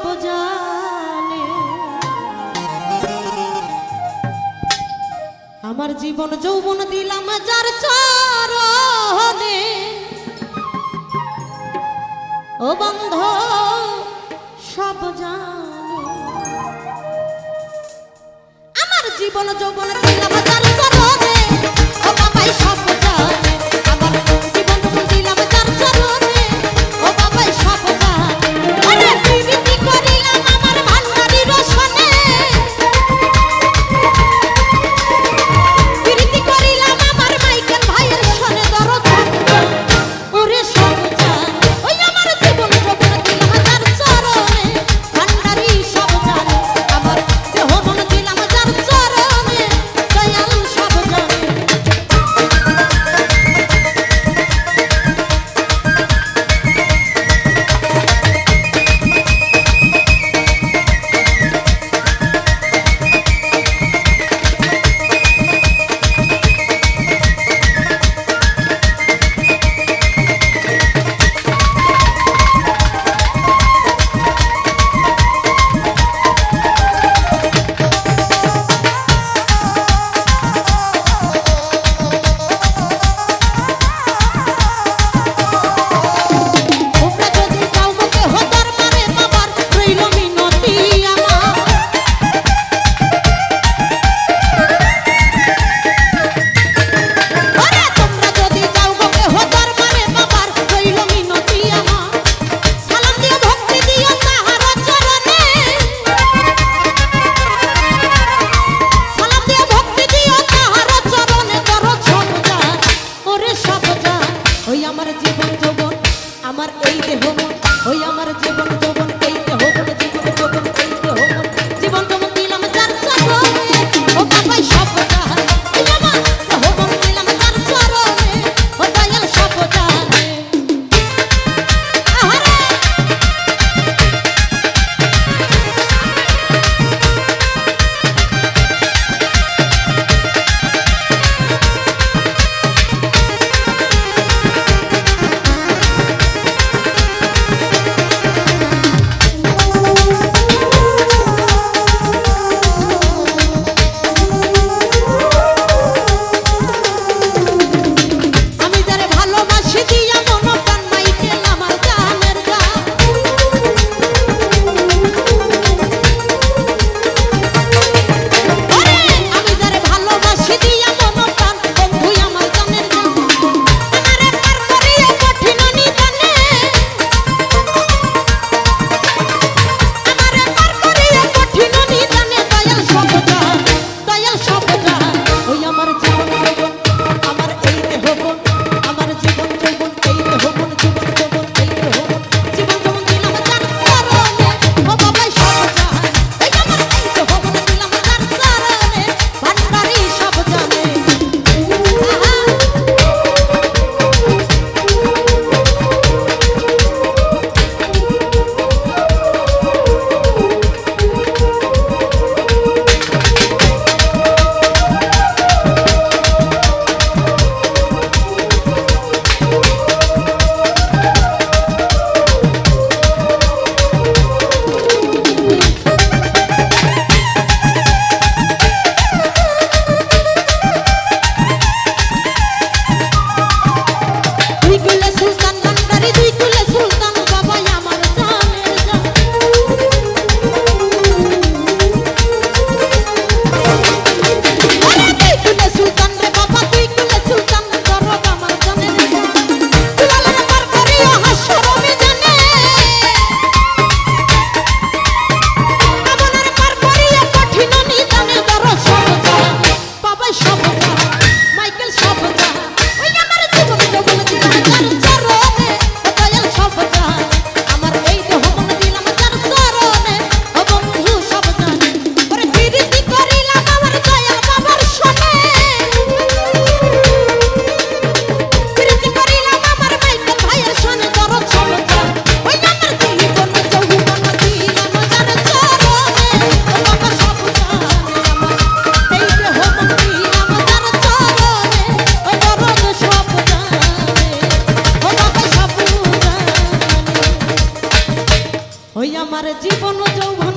সব জানে। আমার জীবন যৌবন দিলাম যার চরণে, ও বন্ধু সব জানে। আমার জীবন যৌবন দিলাম যার চরণে, ও বাবাই সব জানে। আমার জীবন যৌবন দিলাম যার চরণে, ও বাবাই সব জানে। আরে প্রীতি করিলাম আমার ভান্ডারি রসনে, প্রীতি করিলাম আমার মাইকেল ভাইয়ের সনে দরদ। ওরে সব জানে, ওই আমার জীবন যৌবন দিলাম যার চরণে, ভান্ডারি সব জানে। আমার দেহ মন দিলাম যার চরণে, দয়াল সব জানে। তোমরা যদি চাও মোকে হতার মারে বাবার রইল মিনতি আমার। ওরে তোমরা যদি চাও মোকে হতার মারে বাবার রইল মিনতি আমার। সালাম দিও ভক্তি দিও তাহার চরণে, সালাম দিও ভক্তি দিও তাহার চরণে। দরদ সব জান, ওরে সব জান। ওই আমার জীবন যৌবন আমার এই দেহ মন, ওই আমার জীবন যৌবন এই দেহ মন, জীবন যৌবন এই দেহ মন, জীবন যৌবন দিলাম যার চরণে, ও বাবাই সব জান। ওই আমার দেহ মন দিলাম যার চরণে, ও দয়াল সব জানে। আহারে জীবন যৌবন